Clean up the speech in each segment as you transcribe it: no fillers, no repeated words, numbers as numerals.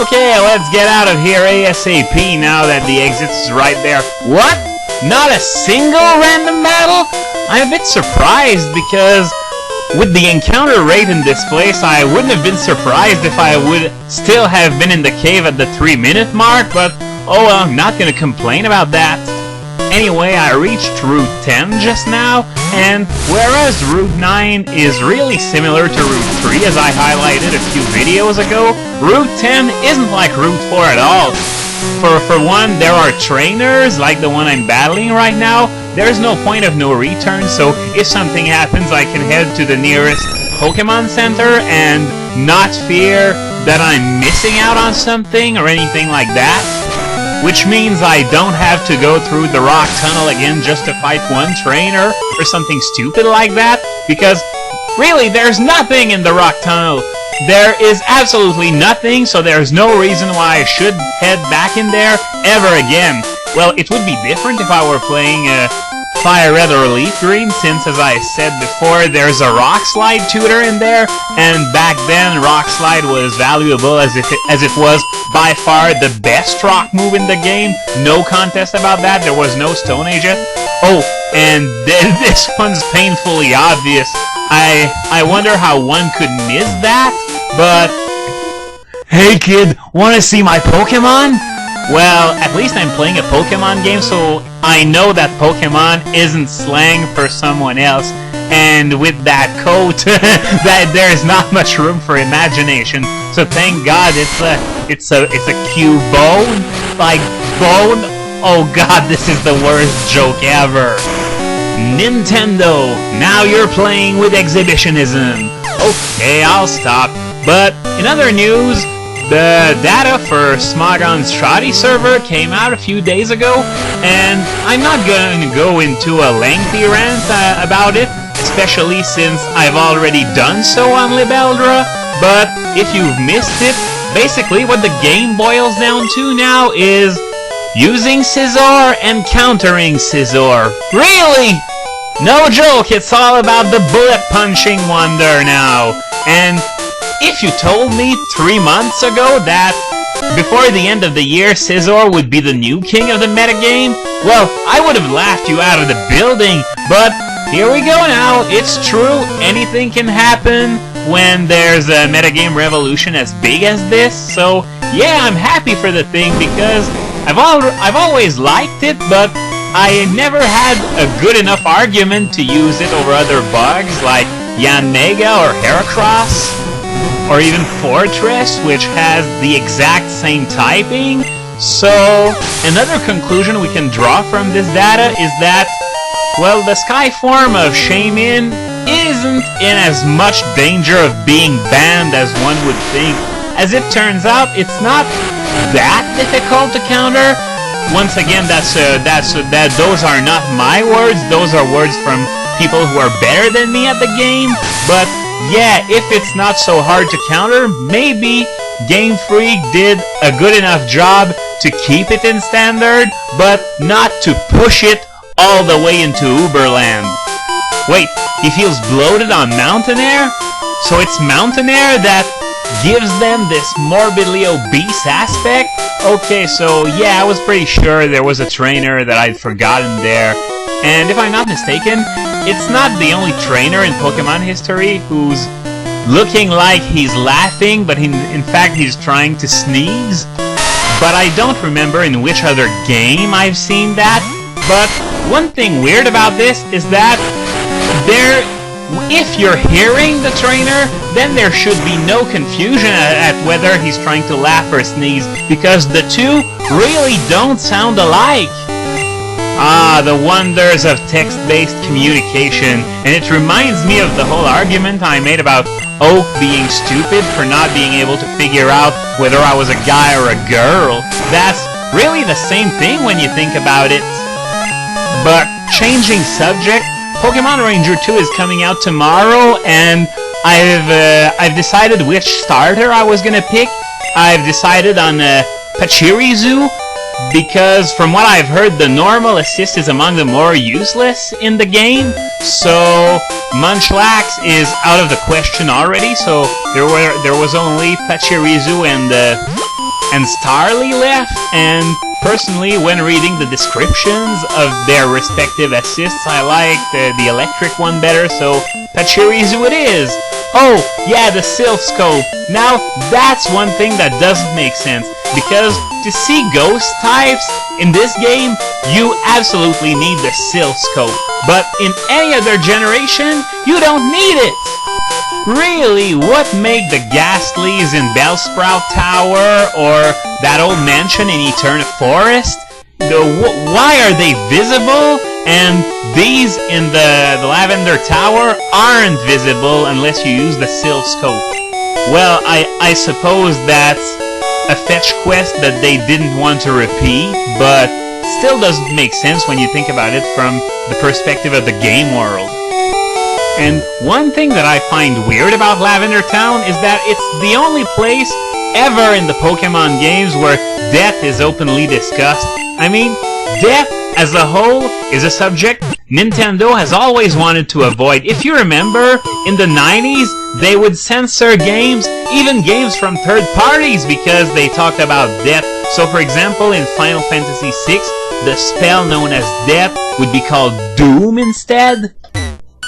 Okay, let's get out of here ASAP now that the exit is right there. What? Not a single random battle? I'm a bit surprised because with the encounter rate in this place, I wouldn't have been surprised if I would still have been in the cave at the 3-minute mark, but oh well, I'm not gonna complain about that. Anyway, I reached Route 10 just now, and whereas Route 9 is really similar to Route 3 as I highlighted a few videos ago, Route 10 isn't like Route 4 at all. For one, there are trainers like the one I'm battling right now. There's no point of no return, so if something happens I can head to the nearest Pokémon Center and not fear that I'm missing out on something or anything like that. Which means I don't have to go through the rock tunnel again just to fight one trainer or something stupid like that, because really there's nothing in the rock tunnel. There is absolutely nothing, so there's no reason why I should head back in there ever again. Well, it would be different if I were playing Fire Red or Leaf Green, since, as I said before, there's a Rock Slide tutor in there, and back then Rock Slide was valuable as it was by far the best rock move in the game. No contest about that, there was no Stone Age yet. Oh, and this one's painfully obvious. I wonder how one could miss that, but... Hey kid, wanna see my Pokémon? Well, at least I'm playing a Pokémon game, so I know that Pokémon isn't slang for someone else. And with that coat, that there's not much room for imagination. So thank God it's a Cubone, like bone. Oh God, this is the worst joke ever. Nintendo, now you're playing with exhibitionism. Okay, I'll stop. But in other news, the data for Smogon's Shoddy server came out a few days ago, and I'm not going to go into a lengthy rant about it, especially since I've already done so on Libeldra, but if you've missed it, basically what the game boils down to now is using Scizor and countering Scizor. Really? No joke, it's all about the bullet punching wonder now. And if you told me 3 months ago that before the end of the year Scizor would be the new king of the metagame, well, I would have laughed you out of the building, but here we go now, it's true, anything can happen when there's a metagame revolution as big as this, so yeah, I'm happy for the thing because I've always liked it, but I never had a good enough argument to use it over other bugs like Yanmega or Heracross, or even Fortress, which has the exact same typing. So, another conclusion we can draw from this data is that, well, the Sky form of Shaymin isn't in as much danger of being banned as one would think. As it turns out, it's not that difficult to counter. Once again, those are not my words, those are words from people who are better than me at the game, but yeah, if it's not so hard to counter, maybe Game Freak did a good enough job to keep it in standard, but not to push it all the way into Uberland. Wait, he feels bloated on Mountain Air? So it's Mountain Air that gives them this morbidly obese aspect? Okay, so yeah, I was pretty sure there was a trainer that I'd forgotten there. And if I'm not mistaken, it's not the only trainer in Pokemon history who's looking like he's laughing, but in fact he's trying to sneeze. But I don't remember in which other game I've seen that. But one thing weird about this is that if you're hearing the trainer, then there should be no confusion at whether he's trying to laugh or sneeze, because the two really don't sound alike. Ah, the wonders of text-based communication, and it reminds me of the whole argument I made about Oak being stupid for not being able to figure out whether I was a guy or a girl. That's really the same thing when you think about it. But changing subject, Pokemon Ranger 2 is coming out tomorrow, and I've decided which starter I was gonna pick. I've decided on Pachirisu, because from what I've heard, the normal assist is among the more useless in the game, so Munchlax is out of the question already, so there was only Pachirisu and and Starly left, and personally, when reading the descriptions of their respective assists, I liked the electric one better, so Pachirisu it is. Oh, yeah, the Sylph Scope. Now, that's one thing that doesn't make sense, because to see ghost types in this game, you absolutely need the Sylph Scope. But in any other generation, you don't need it! Really, what made the Ghastlies in Bellsprout Tower, or that old mansion in Eterna Forest? Why are they visible? And these in the Lavender Tower aren't visible unless you use the Sylph Scope. Well, I suppose that's a fetch quest that they didn't want to repeat, but still doesn't make sense when you think about it from the perspective of the game world. And one thing that I find weird about Lavender Town is that it's the only place ever in the Pokémon games where death is openly discussed. I mean, death as a whole is a subject Nintendo has always wanted to avoid. If you remember, in the 90s, they would censor games, even games from third parties, because they talked about death. So for example, in Final Fantasy VI, the spell known as death would be called Doom instead.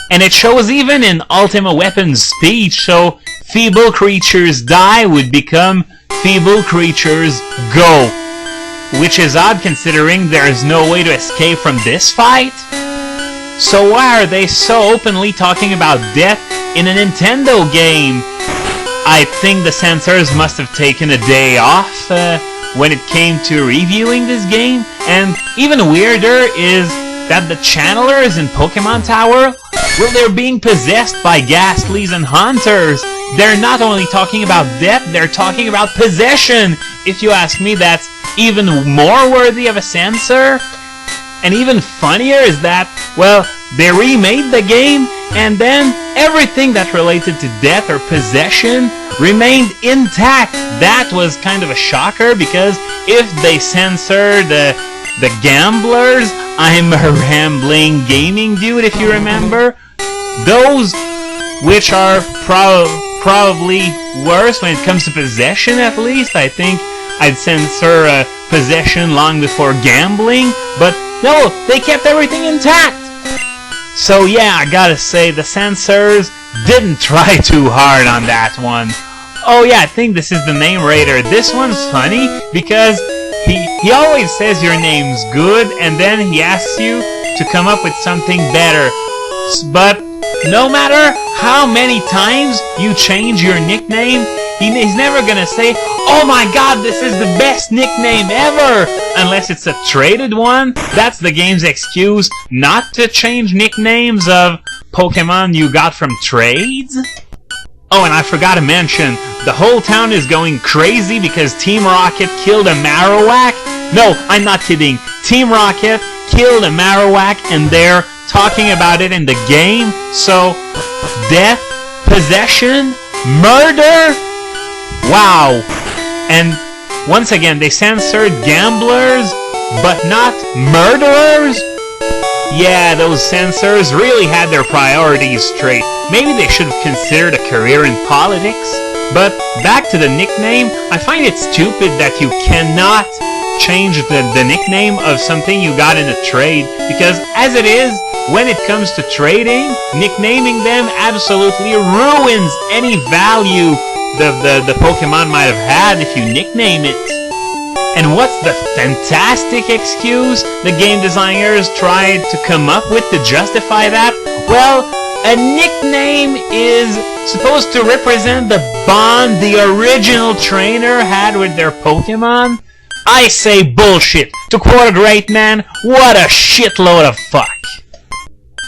And it shows even in Ultima Weapon's speech, so feeble creatures die would become feeble creatures go. Which is odd considering there is no way to escape from this fight. So why are they so openly talking about death in a Nintendo game? I think the censors must have taken a day off when it came to reviewing this game. And even weirder is that the channelers in Pokemon Tower, well, they're being possessed by Ghastlies and Hunters. They're not only talking about death, they're talking about possession. If you ask me, that's even more worthy of a censor. And even funnier is that, well, they remade the game, and then everything that related to death or possession remained intact. That was kind of a shocker, because if they censored the gamblers, I'm a rambling gaming dude, if you remember, those which are probably worse when it comes to possession, at least. I think I'd censor possession long before gambling, but no, they kept everything intact. So yeah, I gotta say, the censors didn't try too hard on that one. Oh yeah, I think this is the name raider. This one's funny because he always says your name's good, and then he asks you to come up with something better. But no matter how many times you change your nickname, he's never gonna say, "Oh my god, this is the best nickname ever!" Unless it's a traded one. That's the game's excuse not to change nicknames of Pokemon you got from trades. Oh, and I forgot to mention, the whole town is going crazy because Team Rocket killed a Marowak. No, I'm not kidding. Team Rocket killed a Marowak, and they're talking about it in the game. So, death, possession, murder. Wow. And once again, they censored gamblers, but not murderers. Yeah, those censors really had their priorities straight. Maybe they should have considered a career in politics. But back to the nickname, I find it stupid that you cannot change the nickname of something you got in a trade, because as it is, when it comes to trading, nicknaming them absolutely ruins any value the Pokemon might have had if you nickname it. And what's the fantastic excuse the game designers tried to come up with to justify that? Well, a nickname is supposed to represent the bond the original trainer had with their Pokemon. I say bullshit. To quote a great man, what a shitload of fuck.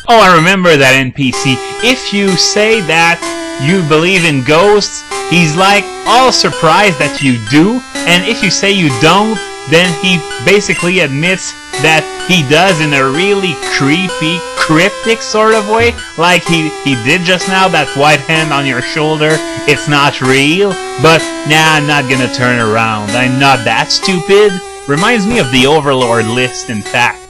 Oh, I remember that NPC. If you say that you believe in ghosts, he's like all surprised that you do, and if you say you don't, then he basically admits that he does in a really creepy, cryptic sort of way, like he did just now, that white hand on your shoulder. It's not real, but nah, I'm not gonna turn around. I'm not that stupid. Reminds me of the Overlord list, in fact.